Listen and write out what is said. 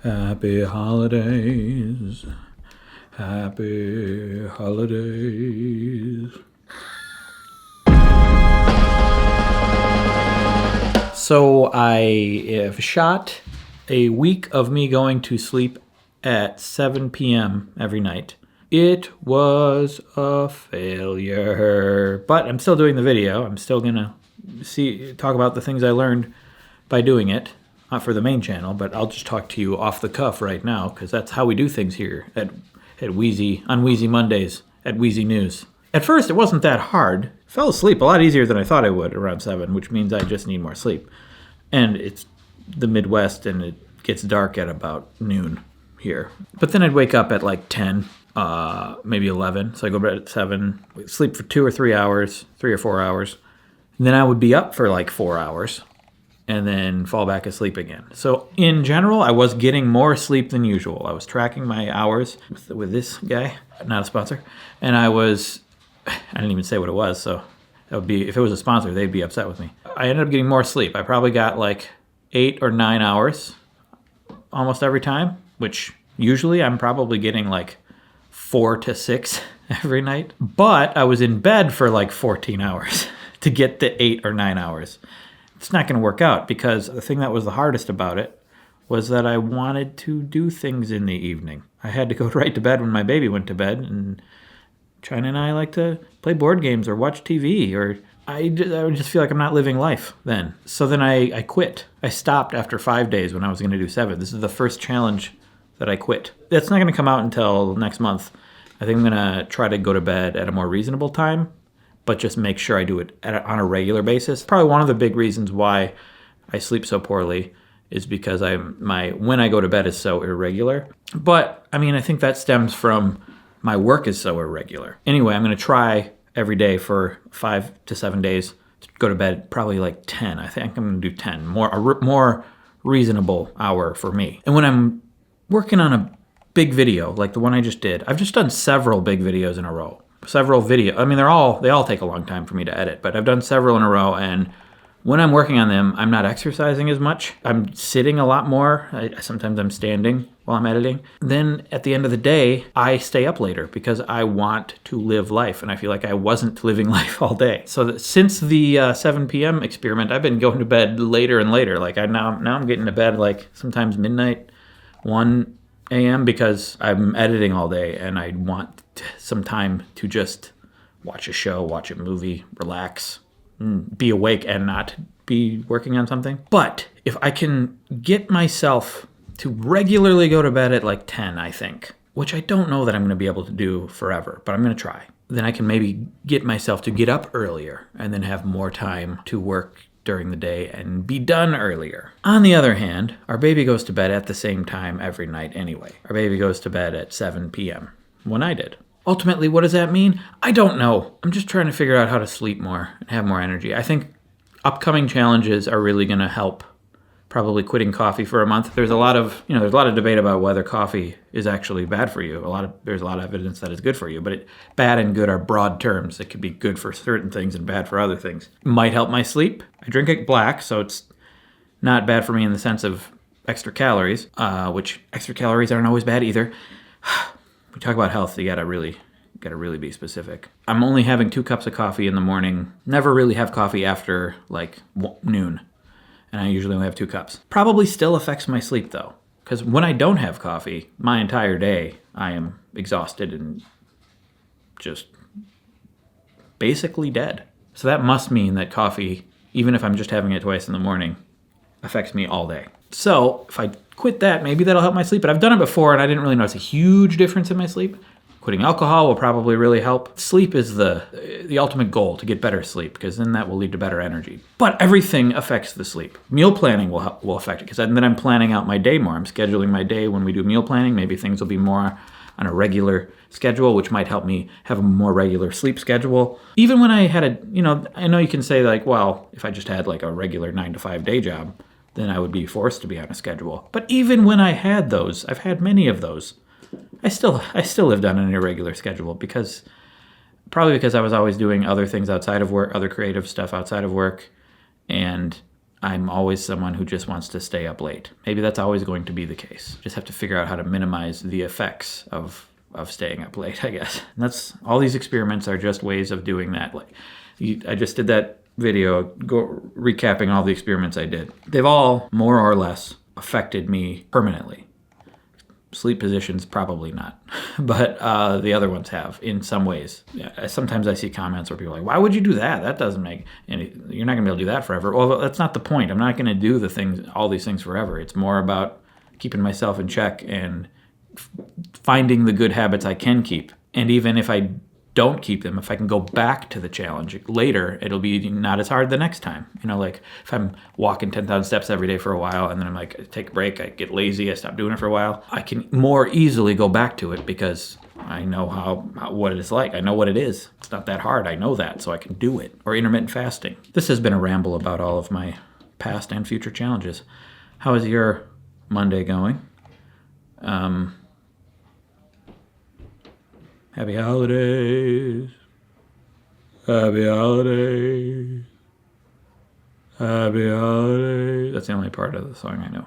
Happy holidays. Happy holidays. So I have shot a week of me going to sleep at 7 p.m. every night. It was a failure, but I'm still doing the video. I'm still gonna talk about the things I learned by doing it. Not for the main channel, but I'll just talk to you off the cuff right now because that's how we do things here at Wheezy, on Wheezy Mondays at WheezyNews. At first, it wasn't that hard. Fell asleep a lot easier than I thought I would around 7, which means I just need more sleep. And it's the Midwest, and it gets dark at about noon here. But then I'd wake up at like 10, maybe 11. So I go to bed at 7, sleep for 2 or 3 hours, 3 or 4 hours. And then I would be up for like 4 hours and then fall back asleep again. So in general, I was getting more sleep than usual. I was tracking my hours with this guy, not a sponsor. And I didn't even say what it was, so that would be, if it was a sponsor, they'd be upset with me. I ended up getting more sleep. I probably got like 8 or 9 hours almost every time, which usually I'm probably getting like 4 to 6 every night. But I was in bed for like 14 hours to get the 8 or 9 hours. It's not going to work out because the thing that was the hardest about it was that I wanted to do things in the evening. I had to go right to bed when my baby went to bed, and China and I like to play board games or watch TV, or I would just feel like I'm not living life then. So then I quit. I stopped after 5 days when I was going to do 7. This is the first challenge that I quit. That's not going to come out until next month. I think I'm going to try to go to bed at a more reasonable time, but just make sure I do it on a regular basis. Probably one of the big reasons why I sleep so poorly is because when I go to bed is so irregular. But I mean, I think that stems from my work is so irregular. Anyway, I'm going to try every day for 5 to 7 days to go to bed probably like 10. I think I'm going to do 10, a more reasonable hour for me. And when I'm working on a big video like the one I just did, I've just done several big videos in a row. I mean, they all take a long time for me to edit, but I've done several in a row, and when I'm working on them, I'm not exercising as much. I'm sitting a lot more. Sometimes I'm standing while I'm editing. Then at the end of the day, I stay up later because I want to live life, and I feel like I wasn't living life all day. So since the 7 p.m. experiment, I've been going to bed later and later. Like now I'm getting to bed like sometimes midnight, 1 a.m. because I'm editing all day, and I want some time to just watch a show, watch a movie, relax, be awake and not be working on something. But if I can get myself to regularly go to bed at like 10, I think, which I don't know that I'm going to be able to do forever, but I'm going to try. Then I can maybe get myself to get up earlier and then have more time to work during the day and be done earlier. On the other hand, our baby goes to bed at the same time every night anyway. Our baby goes to bed at 7 p.m. when I did. Ultimately, what does that mean? I don't know. I'm just trying to figure out how to sleep more and have more energy. I think upcoming challenges are really going to help. Probably quitting coffee for a month. There's a lot of debate about whether coffee is actually bad for you. There's a lot of evidence that it's good for you, but bad and good are broad terms. It could be good for certain things and bad for other things. Might help my sleep. I drink it black, so it's not bad for me in the sense of extra calories, which extra calories aren't always bad either. We talk about health, you gotta really be specific. I'm only having 2 cups of coffee in the morning. Never really have coffee after like noon. And I usually only have 2 cups. Probably still affects my sleep though. Because when I don't have coffee, my entire day, I am exhausted and just basically dead. So that must mean that coffee, even if I'm just having it twice in the morning, affects me all day. So if I quit that, maybe that'll help my sleep. But I've done it before and I didn't really notice a huge difference in my sleep. Quitting alcohol will probably really help. Sleep is the ultimate goal, to get better sleep, because then that will lead to better energy. But everything affects the sleep. Meal planning will affect it, because then I'm planning out my day more. I'm scheduling my day when we do meal planning. Maybe things will be more on a regular schedule, which might help me have a more regular sleep schedule. Even when I had I know you can say like, well, if I just had like a regular 9 to 5 day job, then I would be forced to be on a schedule. But even when I had those, I've had many of those, I still lived on an irregular schedule probably because I was always doing other things outside of work, other creative stuff outside of work, and I'm always someone who just wants to stay up late. Maybe that's always going to be the case. Just have to figure out how to minimize the effects of staying up late, I guess. And that's all. These experiments are just ways of doing that. Like, I just did that video recapping all the experiments I did. They've all more or less affected me permanently. Sleep positions, probably not, but the other ones have in some ways. Yeah, sometimes I see comments where people are like, why would you do that? That doesn't make any, you're not gonna be able to do that forever. Well, that's not the point. I'm not gonna do all these things forever. It's more about keeping myself in check and finding the good habits I can keep. And even if I don't keep them, if I can go back to the challenge later, it'll be not as hard the next time. Like if I'm walking 10,000 steps every day for a while and then I'm like, I take a break, I get lazy, I stop doing it for a while, I can more easily go back to it because I know what it's like. I know what it is. It's not that hard. I know that, so I can do it. Or intermittent fasting. This has been a ramble about all of my past and future challenges. How is your Monday going? Happy holidays. Happy holidays. Happy holidays. That's the only part of the song I know.